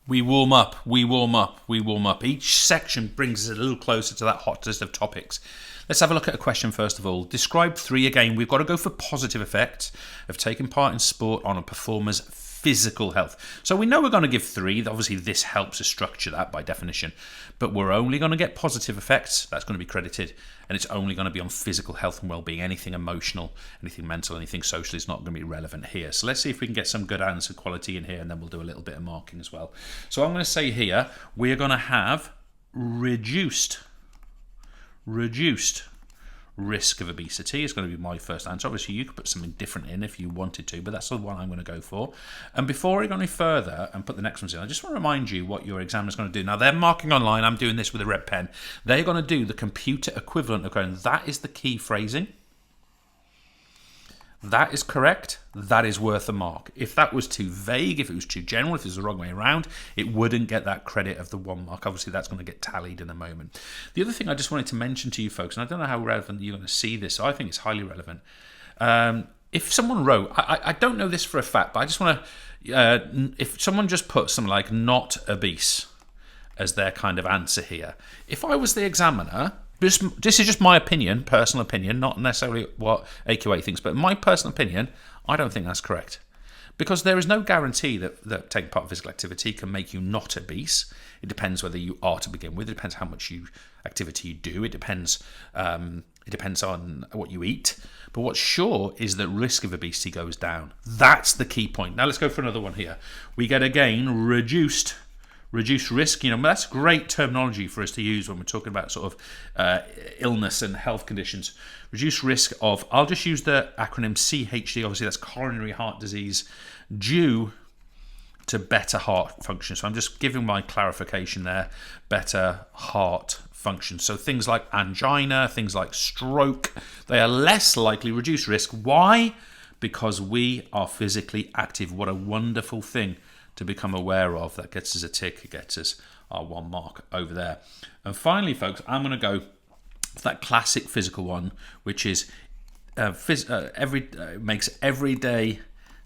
We warm up, we warm up, we warm up. Each section brings us a little closer to that hottest of topics. Let's have a look at a question first of all. Describe 3 again. We've got to go for positive effects of taking part in sport on a performer's physical health. So we know we're going to give 3. Obviously, this helps us structure that by definition. But we're only going to get positive effects. That's going to be credited. And it's only going to be on physical health and well-being. Anything emotional, anything mental, anything social is not going to be relevant here. So let's see if we can get some good answer quality in here, and then we'll do a little bit of marking as well. So I'm going to say here, we're going to have reduced risk of obesity is going to be my first answer. Obviously, you could put something different in if you wanted to, but that's the one I'm going to go for. And before I go any further and put the next ones in, I just want to remind you what your examiner's going to do. Now, they're marking online. I'm doing this with a red pen. They're going to do the computer equivalent of going, that is the key phrasing. That is correct. That is worth a mark. If that was too vague, if it was too general, if it was the wrong way around, it wouldn't get that credit of the 1 mark. Obviously, that's going to get tallied in a moment. The other thing I just wanted to mention to you folks, and I don't know how relevant you're going to see this, so I think it's highly relevant. If someone wrote, I don't know this for a fact, but I just want to, if someone just put something like not obese as their kind of answer here, if I was the examiner, this is just my opinion, personal opinion, not necessarily what AQA thinks, but my personal opinion, I don't think that's correct. Because there is no guarantee that taking part in physical activity can make you not obese. It depends whether you are to begin with. It depends how much activity you do. It depends on what you eat. But what's sure is that risk of obesity goes down. That's the key point. Now let's go for another one here. We get, again, reduced risk. That's great terminology for us to use when we're talking about sort of illness and health conditions. Reduced risk of, I'll just use the acronym CHD, obviously that's coronary heart disease, due to better heart function. So I'm just giving my clarification there, better heart function. So things like angina, things like stroke, they are less likely, reduced risk. Why? Because we are physically active. What a wonderful thing to become aware of. That gets us a tick, it gets us our 1 mark over there. And finally, folks, I'm going to go for that classic physical one, which is makes everyday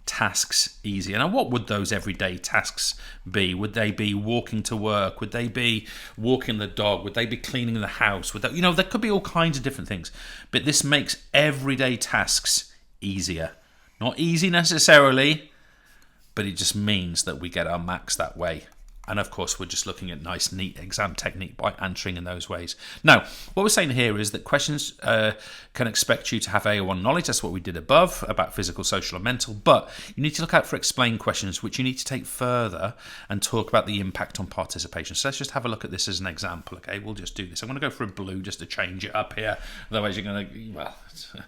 tasks easier. Now, what would those everyday tasks be? Would they be walking to work? Would they be walking the dog? Would they be cleaning the house? There could be all kinds of different things. But this makes everyday tasks easier. Not easy necessarily, but it just means that we get our marks that way. And of course, we're just looking at nice, neat exam technique by answering in those ways. Now, what we're saying here is that questions can expect you to have AO1 knowledge. That's what we did above about physical, social, and mental. But you need to look out for explain questions, which you need to take further and talk about the impact on participation. So let's just have a look at this as an example. Okay, we'll just do this. I'm going to go for a blue just to change it up here. Otherwise, you're going to,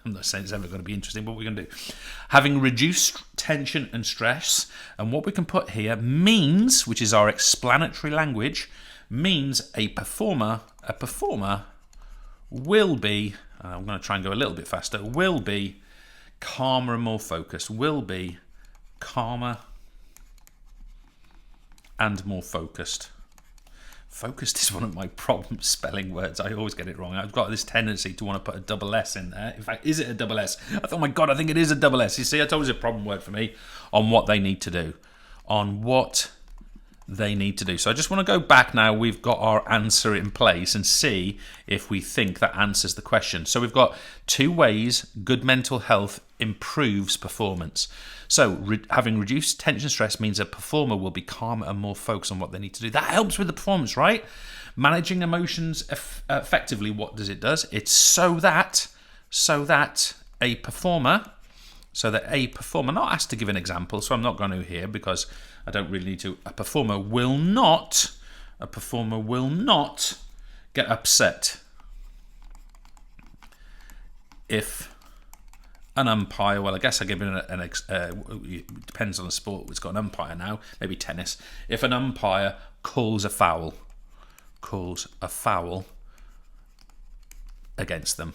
I'm not saying it's ever going to be interesting, but what we're going to do. Having reduced tension and stress, and what we can put here means, which is our explanatory language, means a performer will be, I'm going to try and go a little bit faster, will be calmer and more focused, will be calmer and more focused. Focused is one of my problem spelling words. I always get it wrong. I've got this tendency to want to put a double S in there. In fact, is it a double S? I thought, oh my God, I think it is a double S. You see, it's always a problem word for me on what they need to do. On what they need to do. So I just want to go back now. We've got our answer in place and see if we think that answers the question. So we've got 2 ways good mental health improves performance. So having reduced tension stress means a performer will be calmer and more focused on what they need to do. That helps with the performance, right? Managing emotions effectively, what does it do? It's so that a performer, not asked to give an example, so I'm not going to here because I don't really need to. A performer will not get upset if an umpire, well, I guess I give it it depends on the sport. It's got an umpire now, maybe tennis. If an umpire calls a foul against them,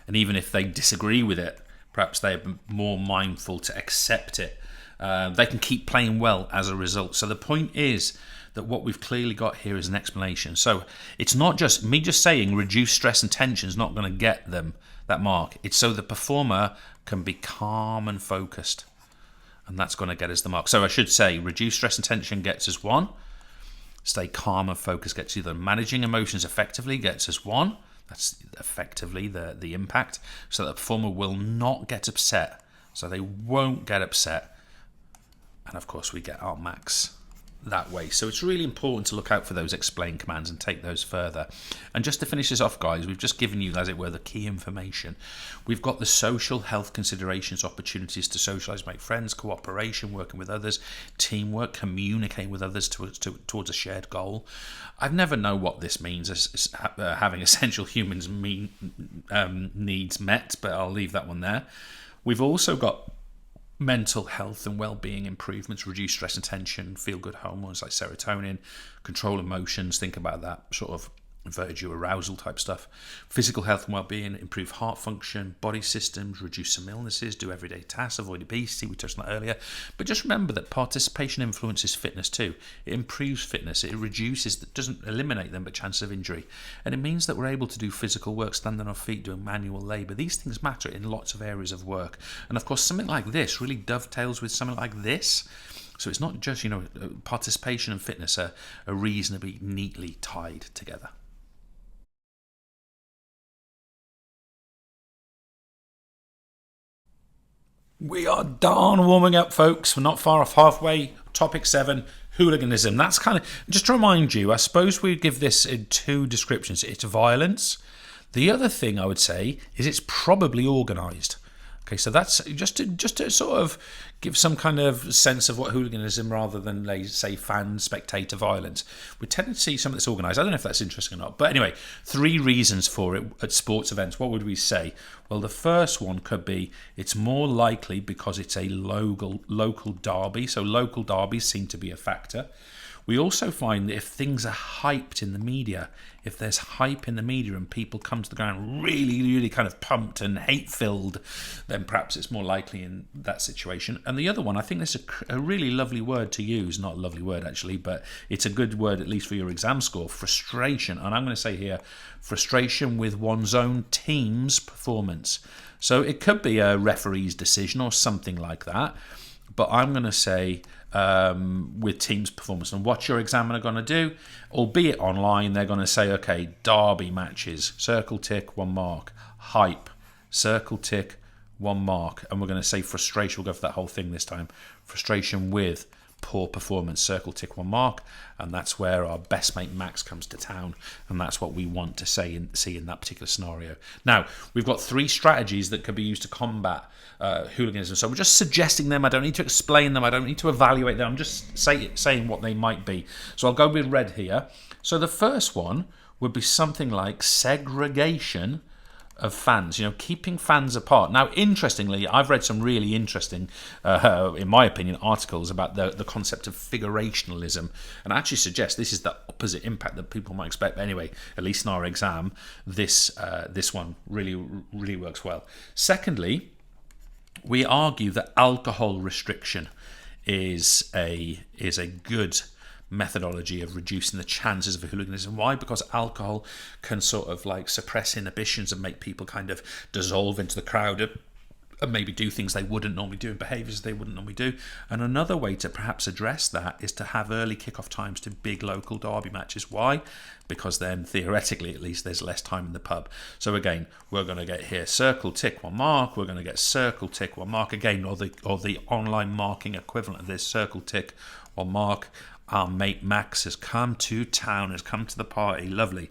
and even if they disagree with it, perhaps they're more mindful to accept it. They can keep playing well as a result. So the point is that what we've clearly got here is an explanation. So it's not just me just saying reduce stress and tension is not going to get them that mark. It's so the performer can be calm and focused. and that's going to get us the mark. So I should say reduce stress and tension gets us 1. Stay calm and focus gets you the managing emotions effectively gets us 1. That's effectively the impact. So that the performer will not get upset. So they won't get upset. And of course we get our max that way. So it's really important to look out for those explain commands and take those further. And just to finish this off, guys, we've just given you, as it were, the key information. We've got the social health considerations, opportunities to socialize, make friends, cooperation, working with others, teamwork, communicating with others towards a shared goal. I've never known what this means as having essential humans needs met, but I'll leave that one there. We've also got mental health and well-being improvements, reduce stress and tension, feel-good hormones like serotonin, control emotions, think about that sort of virtue arousal type stuff. Physical health and well-being, improve heart function, body systems, reduce some illnesses, do everyday tasks, avoid obesity, we touched on that earlier. But just remember that participation influences fitness too. It improves fitness, it reduces, doesn't eliminate them, but chance of injury. And it means that we're able to do physical work, stand on our feet, doing manual labour. These things matter in lots of areas of work. And of course, something like this really dovetails with something like this. So it's not just, participation and fitness are reasonably neatly tied together. We are darn warming up, folks. We're not far off halfway. Topic 7, hooliganism. That's kind of, just to remind you, I suppose we'd give this in 2 descriptions. It's violence. The other thing I would say is it's probably organised. Okay, so that's just to sort of give some kind of sense of what hooliganism, rather than, say, fan, spectator violence. We tend to see some of this organised. I don't know if that's interesting or not. But anyway, 3 reasons for it at sports events. What would we say? Well, the first one could be it's more likely because it's a local derby. So local derbies seem to be a factor. We also find that if things are hyped in the media, if there's hype in the media and people come to the ground really, really kind of pumped and hate-filled, then perhaps it's more likely in that situation. And the other one, I think there's a really lovely word to use, not a lovely word actually, but it's a good word at least for your exam score, frustration. And I'm going to say here, frustration with one's own team's performance. So it could be a referee's decision or something like that, but I'm going to say with team's performance. And what's your examiner going to do? Albeit online, they're going to say, okay, derby matches, circle tick, 1 mark. Hype, circle tick, 1 mark. And we're going to say frustration. We'll go for that whole thing this time. Frustration with poor performance, circle tick, 1 mark. And that's where our best mate Max comes to town, and that's what we want to see in that particular scenario. Now, we've got 3 strategies that could be used to combat hooliganism. So we're just suggesting them. I don't need to explain them. I don't need to evaluate them. I'm just saying what they might be. So I'll go with red here. So the first one would be something like segregation of fans, keeping fans apart. Now, interestingly, I've read some really interesting, in my opinion, articles about the concept of figurationalism, and I actually suggest this is the opposite impact that people might expect. But anyway, at least in our exam, this one really works well. Secondly, we argue that alcohol restriction is a good methodology of reducing the chances of hooliganism. Why? Because alcohol can sort of suppress inhibitions and make people kind of dissolve into the crowd and maybe do things they wouldn't normally do and behaviours they wouldn't normally do. And another way to perhaps address that is to have early kick-off times to big local derby matches. Why? Because then theoretically at least there's less time in the pub. So again, we're going to get here circle tick 1 mark, we're going to get circle tick 1 mark again, or the online marking equivalent of this, circle tick 1 mark. Our mate Max has come to town, has come to the party. Lovely.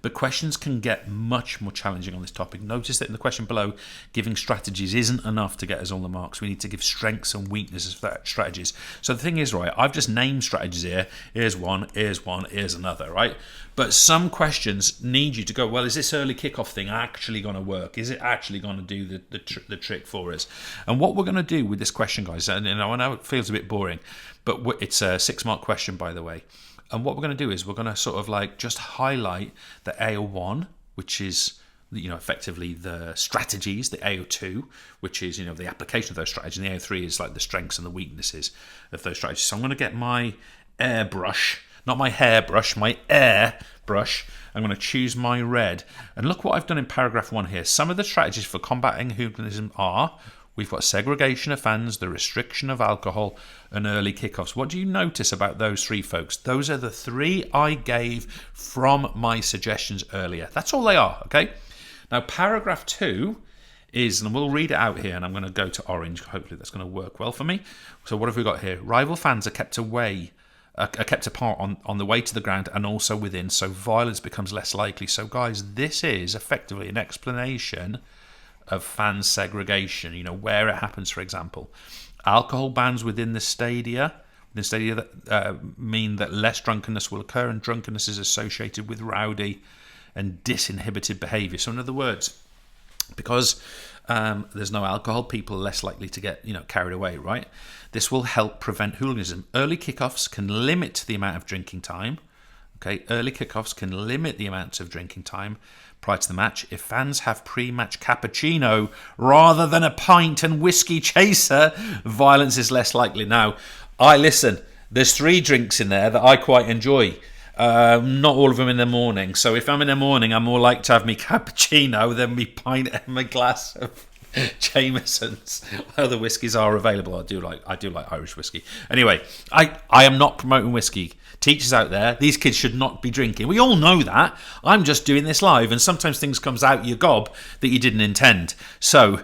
But questions can get much more challenging on this topic. Notice that in the question below, giving strategies isn't enough to get us all the marks. We need to give strengths and weaknesses for that strategies. So the thing is, right, I've just named strategies here. Here's one, here's another, right? But some questions need you to go, well, is this early kickoff thing actually going to work? Is it actually going to do the trick for us? And what we're going to do with this question, guys, and I know it feels a bit boring, but it's a 6-mark question, by the way. And what we're going to do is we're going to sort of just highlight the AO1, which is, effectively the strategies, the AO2, which is, the application of those strategies, and the AO3 is the strengths and the weaknesses of those strategies. So I'm going to get my airbrush, not my hairbrush, my airbrush. I'm going to choose my red. And look what I've done in paragraph 1 here. Some of the strategies for combating hooliganism are we've got segregation of fans, the restriction of alcohol, and early kickoffs. What do you notice about those three, folks? Those are the three I gave from my suggestions earlier. That's all they are, okay? Now, paragraph 2 is, and we'll read it out here, and I'm going to go to orange. Hopefully that's going to work well for me. So what have we got here? Rival fans are kept apart on the way to the ground and also within, so violence becomes less likely. So guys, this is effectively an explanation of fan segregation, where it happens. For example, alcohol bans within the stadia that mean that less drunkenness will occur, and drunkenness is associated with rowdy and disinhibited behaviour. So in other words, because there's no alcohol, people are less likely to get carried away, right? This will help prevent hooliganism. Early kickoffs can limit the amount of drinking time. Okay, early kickoffs can limit the amount of drinking time prior to the match. If fans have pre-match cappuccino rather than a pint and whiskey chaser, violence is less likely. Now, there's 3 drinks in there that I quite enjoy. Not all of them in the morning. So if I'm in the morning, I'm more likely to have me cappuccino than me pint and my glass of Jameson's. Other whiskies are available. I do like Irish whiskey. Anyway, I am not promoting whiskey. Teachers out there, these kids should not be drinking. We all know that. I'm just doing this live, and sometimes things comes out your gob that you didn't intend. So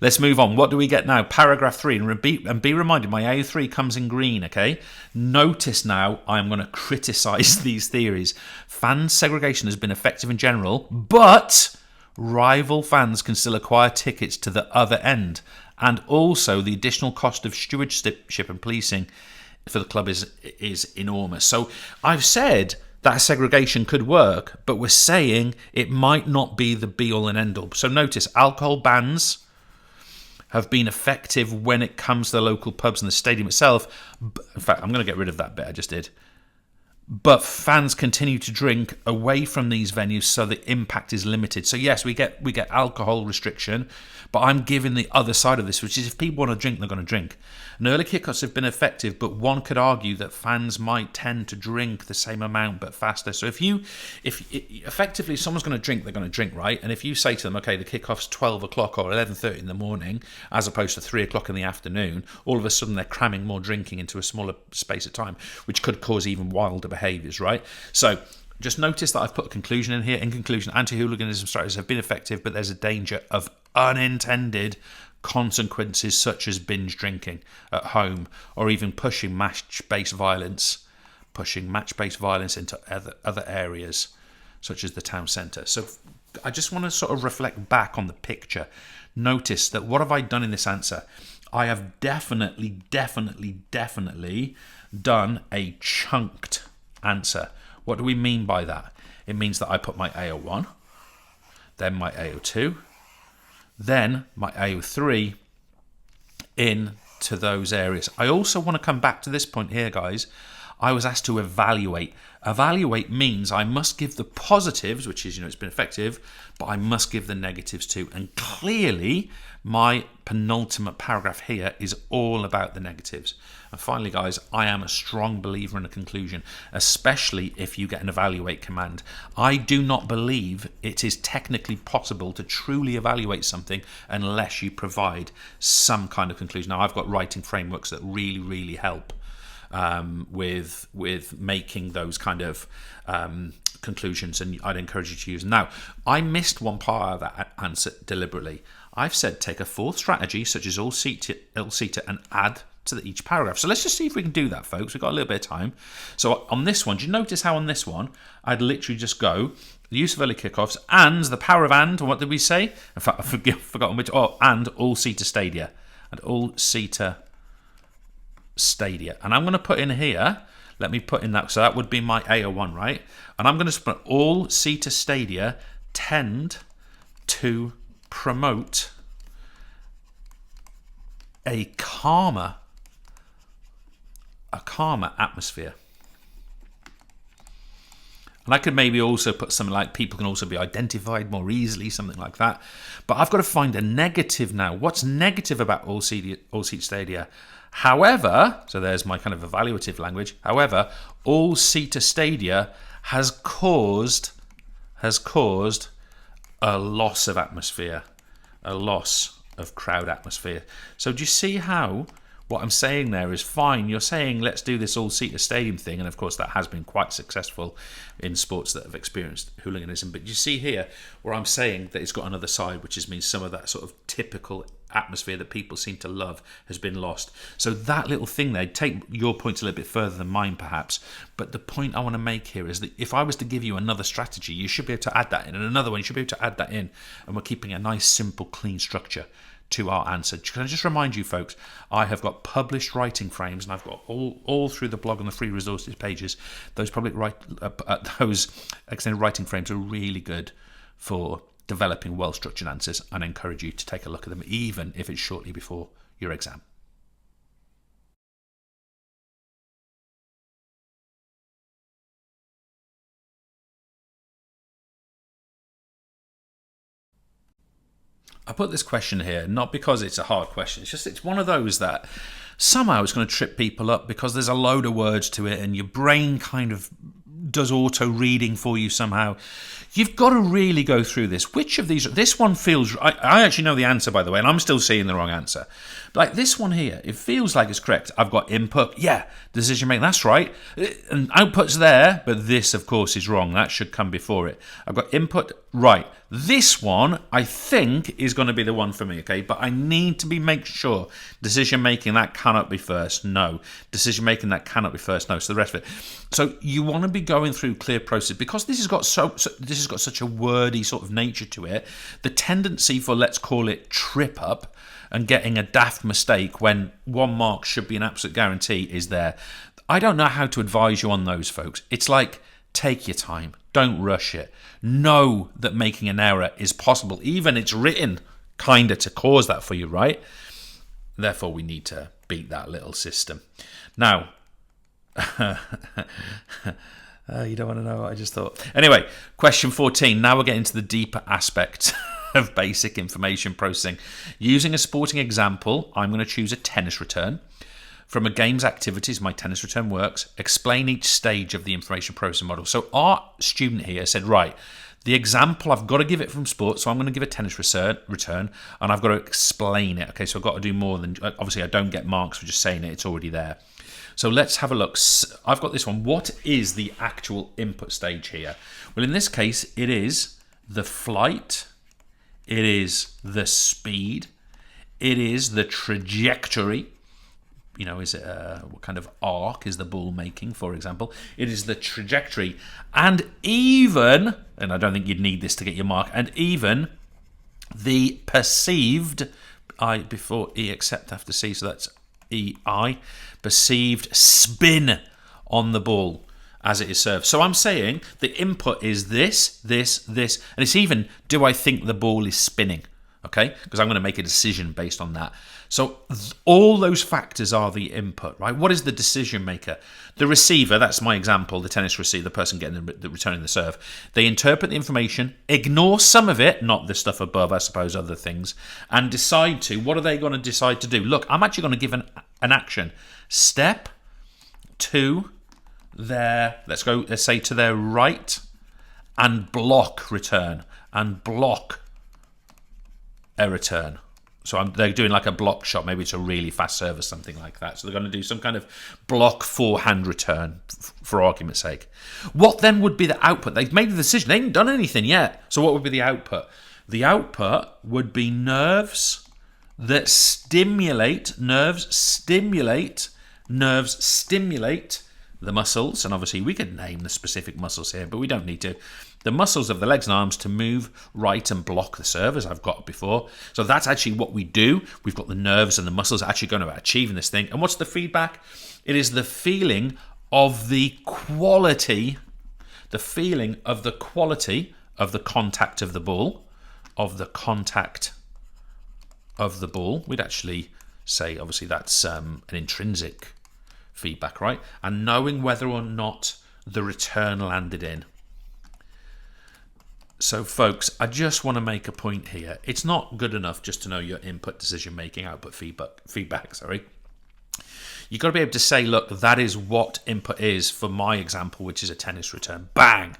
let's move on. What do we get now? Paragraph 3, and be reminded, my A3 comes in green, okay? Notice now, I'm going to criticise these theories. Fan segregation has been effective in general, but rival fans can still acquire tickets to the other end. And also, the additional cost of stewardship and policing for the club is enormous. So I've said that segregation could work, but we're saying it might not be the be-all and end-all. So notice, alcohol bans have been effective when it comes to the local pubs and the stadium itself. In fact, I'm going to get rid of that bit I just did. But fans continue to drink away from these venues, so the impact is limited. So yes, we get alcohol restriction, but I'm giving the other side of this, which is if people want to drink, they're going to drink. And early kickoffs have been effective, but one could argue that fans might tend to drink the same amount but faster. So if effectively someone's going to drink, they're going to drink, right? And if you say to them, okay, the kickoff's 12 o'clock or 11:30 in the morning, as opposed to 3 o'clock in the afternoon, all of a sudden they're cramming more drinking into a smaller space of time, which could cause even wilder behaviours, right? So just notice that I've put a conclusion in here. In conclusion, anti-hooliganism strategies have been effective, but there's a danger of unintended consequences such as binge drinking at home, or even pushing match-based violence into other areas such as the town centre. So I just want to sort of reflect back on the picture. Notice that what have I done in this answer? I have definitely done a chunked answer. What do we mean by that? It means that I put my AO1, then my AO2, then my AO3 into those areas. I also want to come back to this point here, guys. I was asked to evaluate. Evaluate means I must give the positives, which is, it's been effective, but I must give the negatives too. And clearly, my penultimate paragraph here is all about the negatives. And finally, guys, I am a strong believer in a conclusion, especially if you get an evaluate command. I do not believe it is technically possible to truly evaluate something unless you provide some kind of conclusion. Now, I've got writing frameworks that really help with making those kind of conclusions, and I'd encourage you to use them. Now, I missed one part of that answer deliberately. I've said take a fourth strategy, such as all seater, and add to each paragraph. So let's just see if we can do that, folks. We've got a little bit of time. So on this one, do you notice how on this one, I'd literally just go, the use of early kickoffs, and the power of and what did we say? In fact, I've forgotten which, and all-seater stadia. And all-seater stadia. And I'm going to put in here, let me put in that, so that would be my AO1, right? And I'm going to put all-seater stadia tend to promote a calmer atmosphere. And I could maybe also put something like people can also be identified more easily, something like that. But I've got to find a negative now. What's negative about all-seat stadia? However, so there's my kind of evaluative language. However, all-seater stadia has caused a loss of atmosphere. A loss of crowd atmosphere. So do you see how what I'm saying there is fine? You're saying let's do this all-seater stadium thing, and of course that has been quite successful in sports that have experienced hooliganism. But you see here where I'm saying that it's got another side, which means some of that sort of typical atmosphere that people seem to love has been lost. So that little thing there, take your points a little bit further than mine perhaps, but the point I want to make here is that if I was to give you another strategy, you should be able to add that in, and another one, you should be able to add that in, and we're keeping a nice, simple, clean structure to our answer. Can I just remind you folks, I have got published writing frames, and I've got all through the blog on the free resources pages, those those extended writing frames are really good for developing well-structured answers, and I encourage you to take a look at them, even if it's shortly before your exam. I put this question here not because it's a hard question, it's one of those that somehow it's going to trip people up because there's a load of words to it and your brain kind of does auto reading for you somehow. You've got to really go through this. Which of these? This one feels. I actually know the answer, by the way, and I'm still seeing the wrong answer. Like this one here, it feels like it's correct. I've got input, yeah. Decision making, that's right. And output's there, but this, of course, is wrong. That should come before it. I've got input, right. This one, I think, is going to be the one for me, okay? But I need to make sure decision making, that cannot be first. No. Decision making, that cannot be first. No. So the rest of it. So you want to be going through clear process because this has got such a wordy sort of nature to it. The tendency for, let's call it, trip up and getting a daft mistake when 1 mark should be an absolute guarantee is there. I don't know how to advise you on those, folks. It's like, take your time. Don't rush it. Know that making an error is possible. Even it's written kind of to cause that for you, right? Therefore, we need to beat that little system. Now, you don't want to know what I just thought. Anyway, question 14. Now we're getting to the deeper aspects of basic information processing. Using a sporting example, I'm going to choose a tennis return. From a game's activities, my tennis return works. Explain each stage of the information processing model. So our student here said, right, the example, I've got to give it from sports, so I'm going to give a tennis return, and I've got to explain it. Okay, so I've got to do more than, obviously I don't get marks for just saying it, it's already there. So let's have a look. I've got this one. What is the actual input stage here? Well, in this case, it is the flight, it is the speed, it is the trajectory. You know, is it what kind of arc is the ball making, for example? It is the trajectory. And even, and I don't think you'd need this to get your mark, and even the perceived, I before E except after C, so that's EI, perceived spin on the ball as it is served. So I'm saying the input is this, and it's even, do I think the ball is spinning? Okay, because I'm going to make a decision based on that. So all those factors are the input, right? What is the decision maker? The receiver, that's my example, the tennis receiver, the person getting the returning the serve. They interpret the information, ignore some of it, not the stuff above, I suppose, other things, and decide to, what are they going to decide to do? Look, I'm actually going to give an action. Step to their, let's say to their right, and block return, and block a return. So they're doing like a block shot. Maybe it's a really fast serve or something like that. So they're going to do some kind of block forehand return, for argument's sake. What then would be the output? They've made the decision. They haven't done anything yet. So what would be the output? The output would be nerves that stimulate the muscles. And obviously we could name the specific muscles here, but we don't need to. The muscles of the legs and arms to move right and block the serve, as I've got before. So that's actually what we do. We've got the nerves and the muscles actually going to achieving this thing. And what's the feedback? It is the feeling of the quality, of the contact of the ball, We'd actually say, obviously, that's an intrinsic feedback, right? And knowing whether or not the return landed in. So, folks, I just want to make a point here. It's not good enough just to know your input, decision making, output, feedback. You've got to be able to say, look, that is what input is for my example, which is a tennis return. Bang!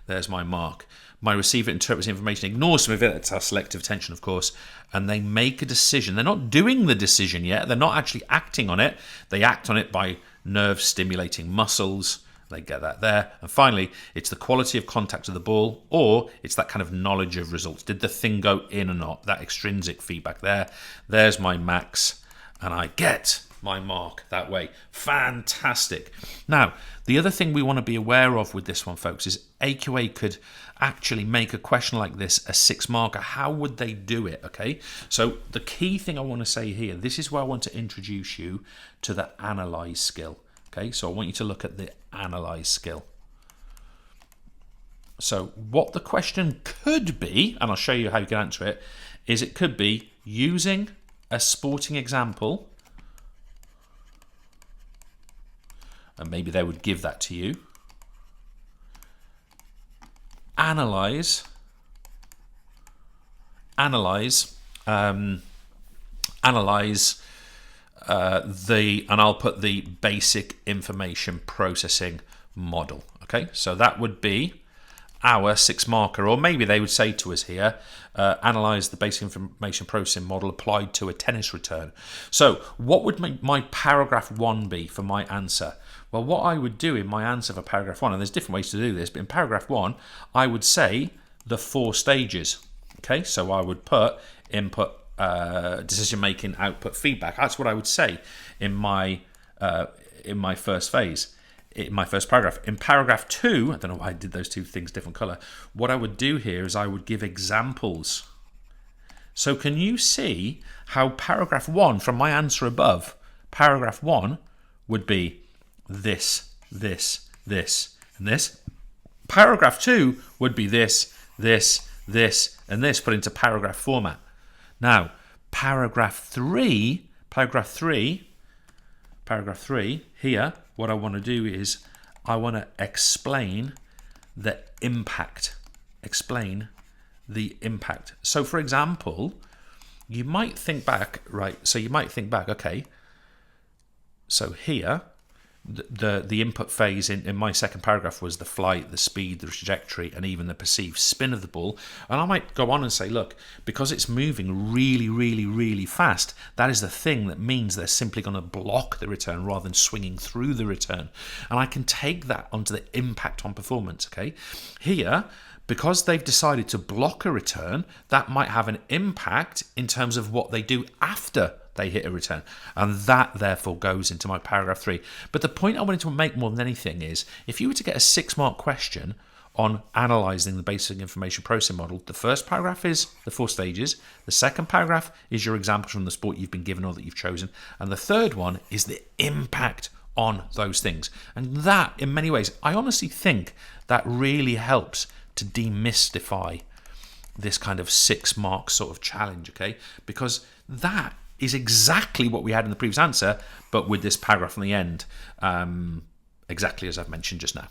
There's my mark. My receiver interprets the information, ignores some of it. That's our selective attention, of course. And they make a decision. They're not doing the decision yet. They're not actually acting on it. They act on it by nerve-stimulating muscles. They get that there. And finally, it's the quality of contact with the ball, or it's that kind of knowledge of results. Did the thing go in or not? That extrinsic feedback there. There's my max. And I get my mark that way. Fantastic. Now, the other thing we want to be aware of with this one, folks, is AQA could actually make a question like this a 6-marker. How would they do it? Okay, so the key thing I want to say here, this is where I want to introduce you to the analyze skill. Okay, so I want you to look at the analyze skill. So what the question could be, and I'll show you how you can answer it, is it could be using a sporting example, and maybe they would give that to you. Analyze, and I'll put the basic information processing model. Okay, so that would be our 6-marker, or maybe they would say to us here, analyze the basic information processing model applied to a tennis return. So what would my paragraph 1 be for my answer? Well, what I would do in my answer for paragraph 1, and there's different ways to do this, but in paragraph 1, I would say the 4 stages. Okay, so I would put input, decision making, output, feedback. That's what I would say in my first phase, in my first paragraph. In paragraph 2, I don't know why I did those two things different color. What I would do here is I would give examples. So can you see how paragraph 1 from my answer above, paragraph 1 would be this, this, this, and this. Paragraph 2 would be this, this, this, and this put into paragraph format. Now, paragraph 3 here, what I want to do is I want to explain the impact. Explain the impact. So, for example, you might think back, right? So you might think back, okay, so here, the input phase in my second paragraph was the flight, the speed, the trajectory, and even the perceived spin of the ball. And I might go on and say, look, because it's moving really, really, really fast, that is the thing that means they're simply going to block the return rather than swinging through the return. And I can take that onto the impact on performance, okay? Here, because they've decided to block a return, that might have an impact in terms of what they do after they hit a return, and that therefore goes into my paragraph 3. But the point I wanted to make more than anything is, if you were to get a 6-mark question on analysing the basic information processing model, the first paragraph is the 4 stages, the second paragraph is your examples from the sport you've been given or that you've chosen, and the third one is the impact on those things. And that, in many ways, I honestly think that really helps to demystify this kind of 6-mark sort of challenge, okay? Because that is exactly what we had in the previous answer, but with this paragraph on the end, exactly as I've mentioned just now.